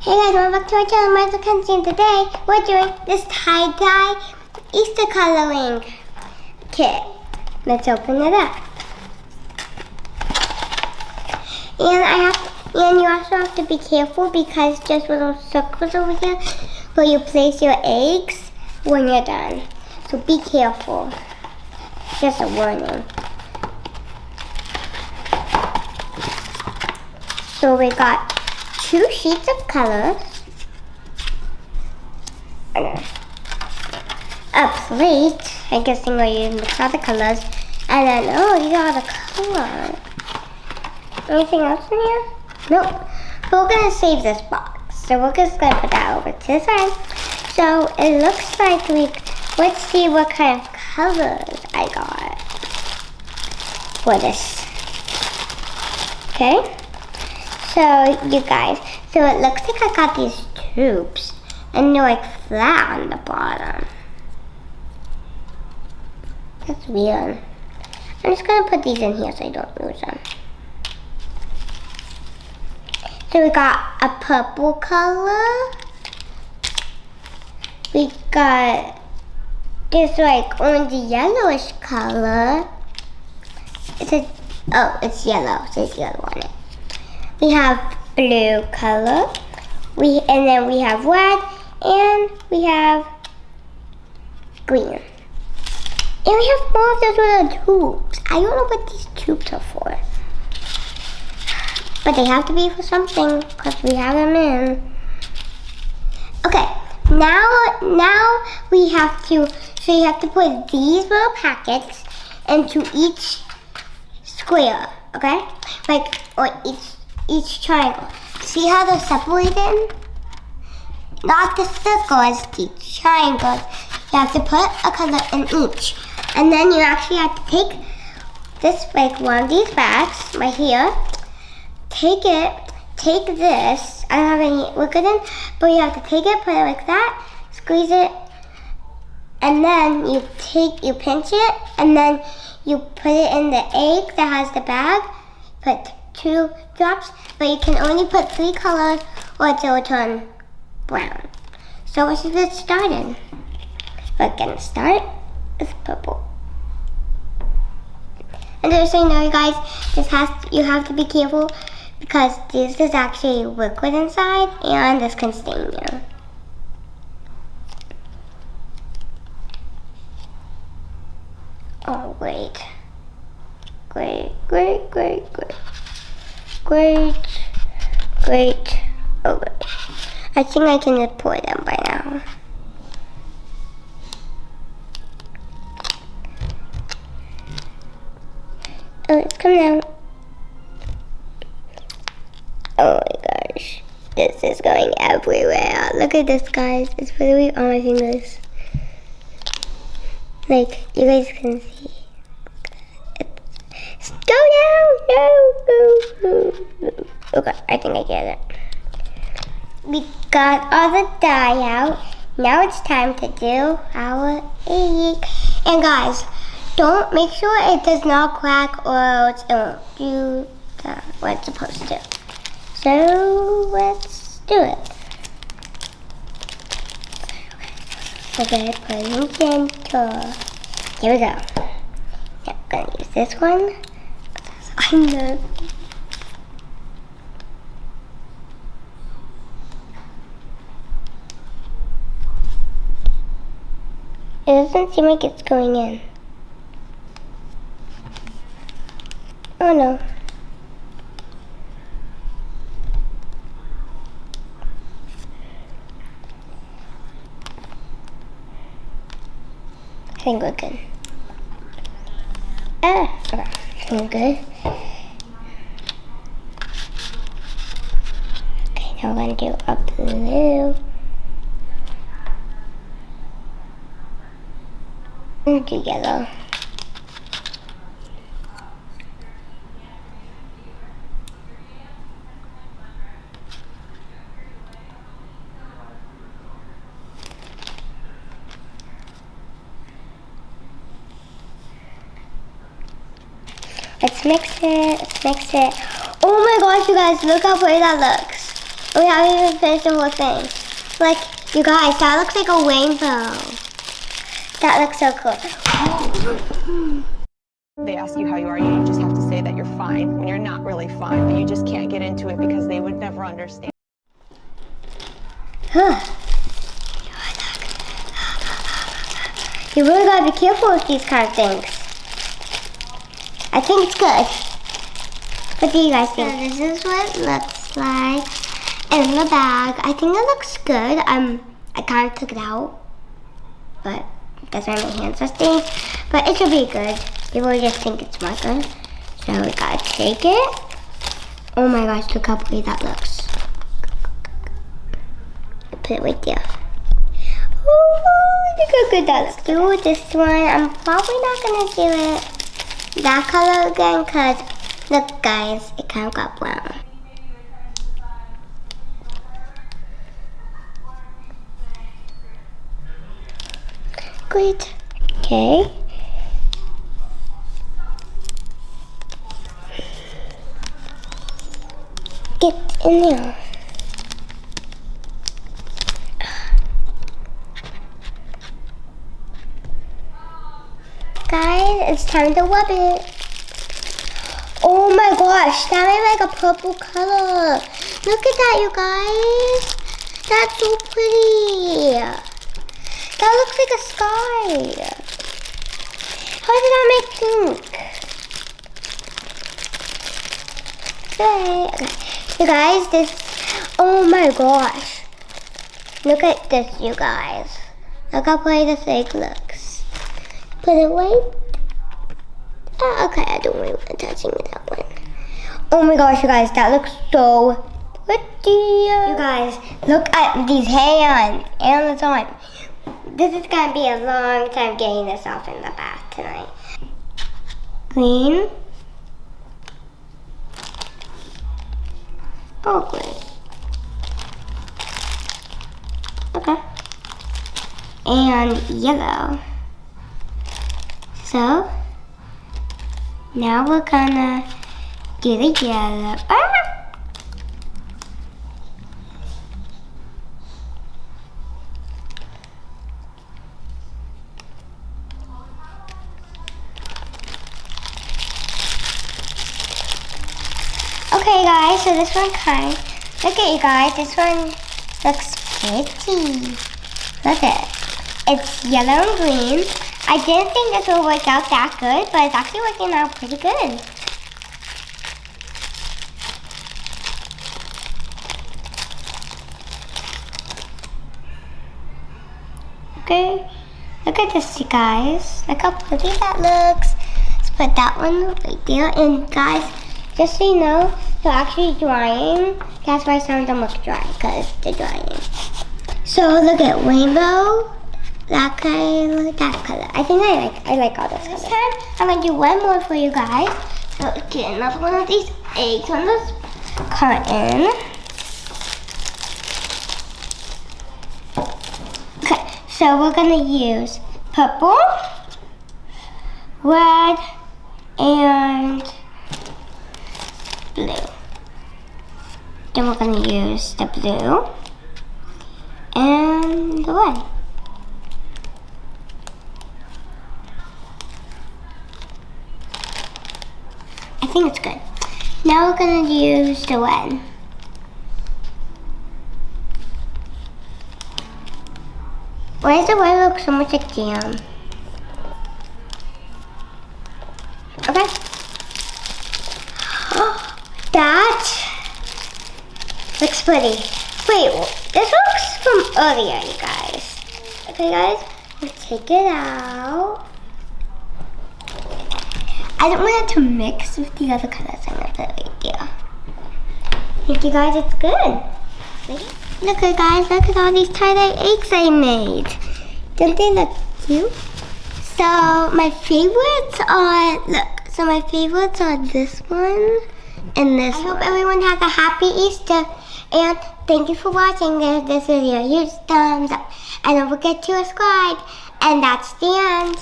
Hey guys, welcome back to our channel, Funwithkenziep, and today we're doing this tie-dye Easter coloring kit. Let's open it up. And you also have to be careful because there's little circles over here where you place your eggs when you're done. So be careful. Just a warning. So we got 2 sheets of color, a plate, I'm guessing where you mix all the colors, and then, these are all the colors. Anything else in here? Nope. But we're going to save this box, so we're just going to put that over to the side. So it looks like let's see what kind of colors I got for this. Okay? So you guys, so it looks like I got these tubes and they're like flat on the bottom. That's weird. I'm just gonna put these in here so I don't lose them. So we got a purple color. We got this like orange yellowish color. It's yellow, it says yellow on it. We have blue color, and then we have red, and we have green. And we have more of those little tubes. I don't know what these tubes are for. But they have to be for something, because we have them in. Okay, now we have to, so you have to put these little packets into each square, okay? Or each triangle. See how they're separated? Not the circles, the triangles. You have to put a color in each. And then you actually have to take this, like one of these bags right here. Take this. I don't have any liquid in, but you have to take it, put it like that, squeeze it, and then you pinch it, and then you put it in the egg that has the bag. Put 2 drops, but you can only put 3 colors or it will turn brown. So let's just get started. We're gonna start with purple. And just so you know, you guys, you have to be careful because this is actually liquid inside and this can stain you. Oh wait. Great. Oh, wait. I think I can just pour them by now. Oh, it's coming out. Oh my gosh. This is going everywhere. Look at this, guys. It's literally on my fingers. Like, you guys can see. Go down! No. Okay, I think I get it. We got all the dye out. Now it's time to do our egg. And guys, make sure it does not crack or else it won't do what it's supposed to. So let's do it. Okay, putting gentle. Here we go. Yeah, I'm gonna use this one. I know. It doesn't seem like it's going in. Oh no. I think we're good. Okay, I think we're good. Okay, now we're gonna do a blue. I'm gonna do yellow. Let's mix it. Oh my gosh, you guys, look how pretty that looks. We haven't even finished the whole thing. Like, you guys, that looks like a rainbow. That looks so cool. They ask you how you are, you just have to say that you're fine when you're not really fine, but you just can't get into it because they would never understand. You really gotta be careful with these kind of things. I think it's good. What do you guys think? So this is what it looks like in the bag. I think it looks good. I kind of took it out, but that's why my hands are stained. But it should be good. People just think it's not good. So we gotta take it. Oh my gosh, look how pretty that looks. Put it right there. Oh, look how good that looks. Let's do this one. I'm probably not gonna do it that color again because look guys, it kind of got brown. Great. Okay. Get in there. Guys, it's time to rub it. Oh my gosh, that made like a purple color. Look at that, you guys. That's so pretty. That looks like a sky. How did that make pink? Okay. You guys, this, oh my gosh. Look at this, you guys. Look how pretty this egg looks. Put it away. Okay, I don't really want touching that one. Oh my gosh, you guys, that looks so pretty. You guys, look at these hands and the arm. This is gonna be a long time getting this off in the bath tonight. Green. Oh, green. Okay. And yellow. So, now we're gonna do the yellow. Okay guys, so this one look at you guys, this one looks pretty. Look at it. It's yellow and green. I didn't think this would work out that good, but it's actually working out pretty good. Okay, look at this, you guys. Look how pretty that looks. Let's put that one right there. And guys, just so you know, they're actually drying. That's why some of them look dry, because they're drying. So look at rainbow. That color, that color. I think I like all those colors. This time, I'm gonna do one more for you guys. So get another one of these eggs on this cotton. Okay, so we're gonna use purple, red, and blue. Then we're gonna use the blue and the red. I think it's good. Now we're gonna use the red. Why does the red look so much like jam? Okay. That looks pretty. Wait, this looks from earlier, you guys. Okay, guys, we'll take it out. I don't want it to mix with the other colors. I'm gonna put it right there. Thank you guys, it's good. Look at guys, look at all these tie-dye eggs I made. Don't they look cute? So my favorites are, this one and this one. I hope everyone has a happy Easter and thank you for watching this video. Huge thumbs up and don't forget to subscribe, and that's the end.